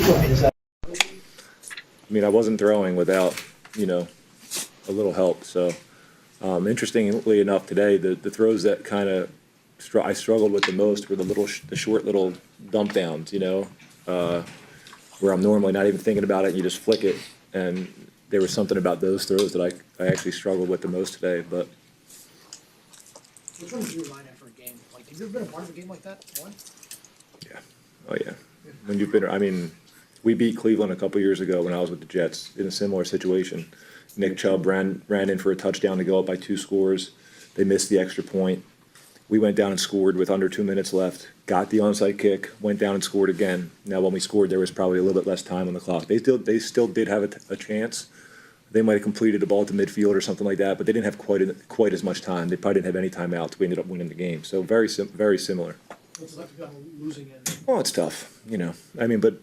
I mean, I wasn't throwing without, a little help. So, interestingly enough, today the throws that kind of I struggled with the most were the short little dump downs. Where I'm normally not even thinking about it, and you just flick it. And there was something about those throws that I actually struggled with the most today. But which one did you rely on for a game? Like, have you ever been a part of a game like that? One? yeah, oh yeah. When you've been, I mean, we beat Cleveland a couple years ago when I was with the Jets in a similar situation. Nick Chubb ran in for a touchdown to go up by 2 scores. They missed the extra point. We went down and scored with under 2 minutes left, got the onside kick, went down and scored again. Now, when we scored, there was probably a little bit less time on the clock. They still did have a chance. They might have completed the ball to midfield or something like that, but they didn't have quite as much time. They probably didn't have any timeouts. We ended up winning the game. So very similar. What's it like to be on the losing end? Well, it's tough, I mean, but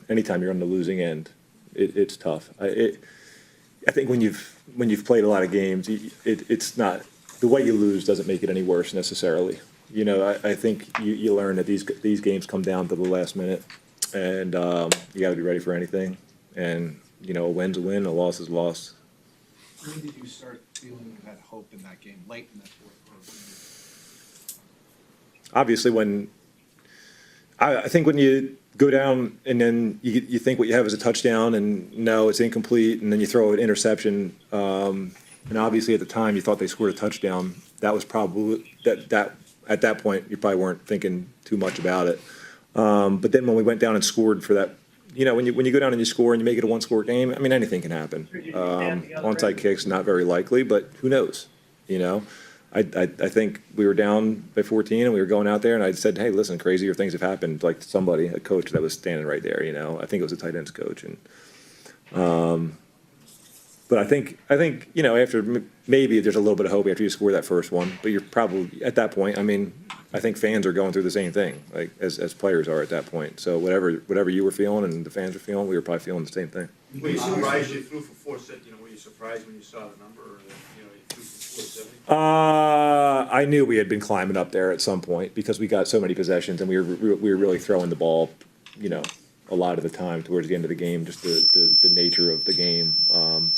anytime you're on the losing end, it's tough. I think when you've played a lot of games, it's not the way you lose doesn't make it any worse necessarily. I think you learn that these games come down to the last minute, and you got to be ready for anything. And a win's a win, a loss is a loss. When did you start feeling that hope in that game? Late in that fourth quarter? Obviously, I think when you go down and then you think what you have is a touchdown, and no, it's incomplete, and then you throw an interception. And obviously, at the time, you thought they scored a touchdown. That was probably that at that point, you probably weren't thinking too much about it. But then when we went down and scored for that, when you go down and you score and you make it a 1-score game, I mean, anything can happen. Onside kicks, not very likely, but who knows? I think we were down by 14 and we were going out there, and I said, hey, listen, crazier things have happened. Like somebody, a coach that was standing right there, I think it was a tight ends coach. And but I think after maybe there's a little bit of hope after you score that first one, but you're probably at that point. I mean, I think fans are going through the same thing, like as players are at that point. So whatever you were feeling and the fans were feeling, we were probably feeling the same thing. Were you surprised you threw for 470? Were you surprised when you saw the number, or you threw for 470? I knew we had been climbing up there at some point because we got so many possessions and we were really throwing the ball, a lot of the time towards the end of the game. Just the nature of the game.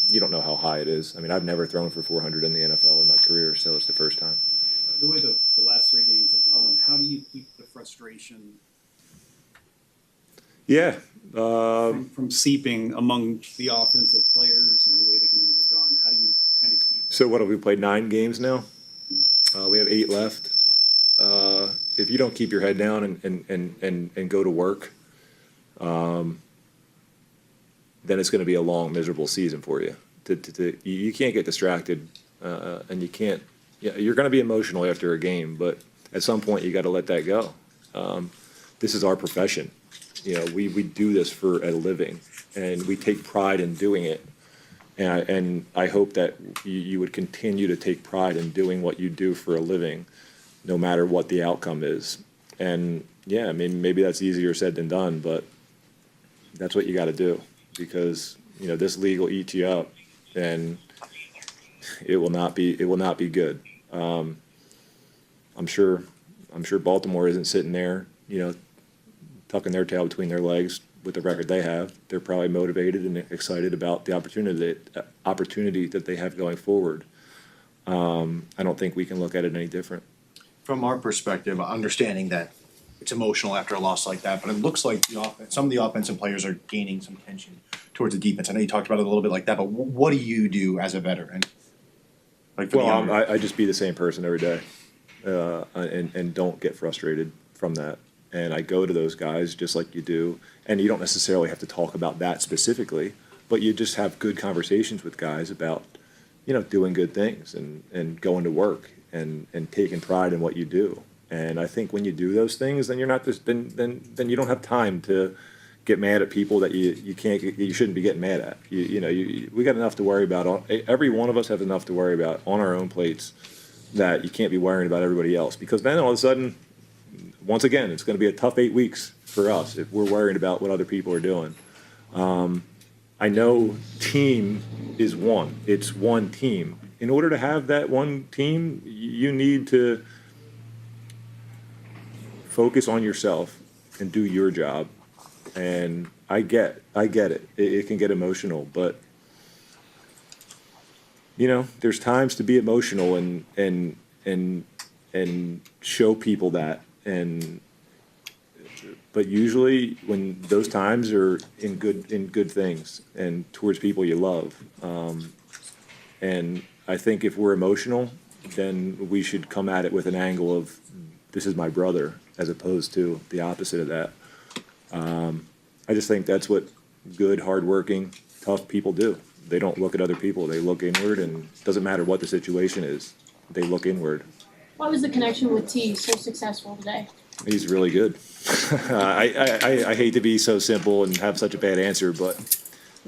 You don't know how high it is. I mean, I've never thrown for 400 in the NFL in my career, so it's the first time. The way the last 3 games have gone, how do you keep the frustration? Yeah. From seeping among the offensive players and the way the games have gone? How do you kind of keep? So what have we played 9 games now? We have 8 left. If you don't keep your head down and go to work, then it's going to be a long, miserable season for you. You can't get distracted, and you can't. You're going to be emotional after a game, but at some point you got to let that go. This is our profession. We do this for a living, and we take pride in doing it. And I hope that you would continue to take pride in doing what you do for a living, no matter what the outcome is. And yeah, I mean, maybe that's easier said than done, but that's what you got to do, because this league will eat you up, and it will not be good. I'm sure Baltimore isn't sitting there, tucking their tail between their legs with the record they have. They're probably motivated and excited about the opportunity that they have going forward. I don't think we can look at it any different. From our perspective, understanding that it's emotional after a loss like that, but it looks like some of the offensive players are gaining some tension towards the defense. I know you talked about it a little bit like that, but what do you do as a veteran? Well, I just be the same person every day, and don't get frustrated from that. And I go to those guys just like you do, and you don't necessarily have to talk about that specifically, but you just have good conversations with guys about, doing good things and going to work and taking pride in what you do. And I think when you do those things, then you're not just then you don't have time to get mad at people that you shouldn't be getting mad at. We got enough to worry about. Every one of us has enough to worry about on our own plates, that you can't be worrying about everybody else, because then all of a sudden, once again, it's going to be a tough 8 weeks for us if we're worried about what other people are doing. I know team is one. It's one team. In order to have that one team, you need to focus on yourself and do your job, And I get it. It can get emotional, but there's times to be emotional and show people that. But usually when those times are in good things and towards people you love. And I think if we're emotional, then we should come at it with an angle of, this is my brother, as opposed to the opposite of that. I just think that's what good, hardworking, tough people do. They don't look at other people. They look inward, and it doesn't matter what the situation is. They look inward. Why was the connection with T so successful today? He's really good. I hate to be so simple and have such a bad answer, but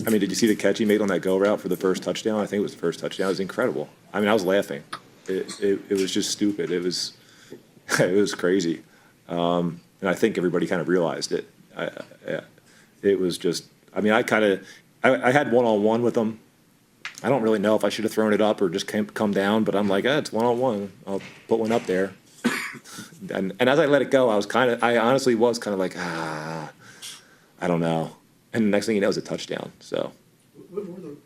I mean, did you see the catch he made on that go route for the first touchdown? I think it was the first touchdown. It was incredible. I mean, I was laughing. It was just stupid. It was crazy. And I think everybody kind of realized it. It was just, I mean, I had one-on-one with him. I don't really know if I should have thrown it up or just come down, but I'm like, it's one-on-one. I'll put one up there. And as I let it go, I honestly was kind of like, I don't know. And the next thing you know, it's a touchdown. So What were the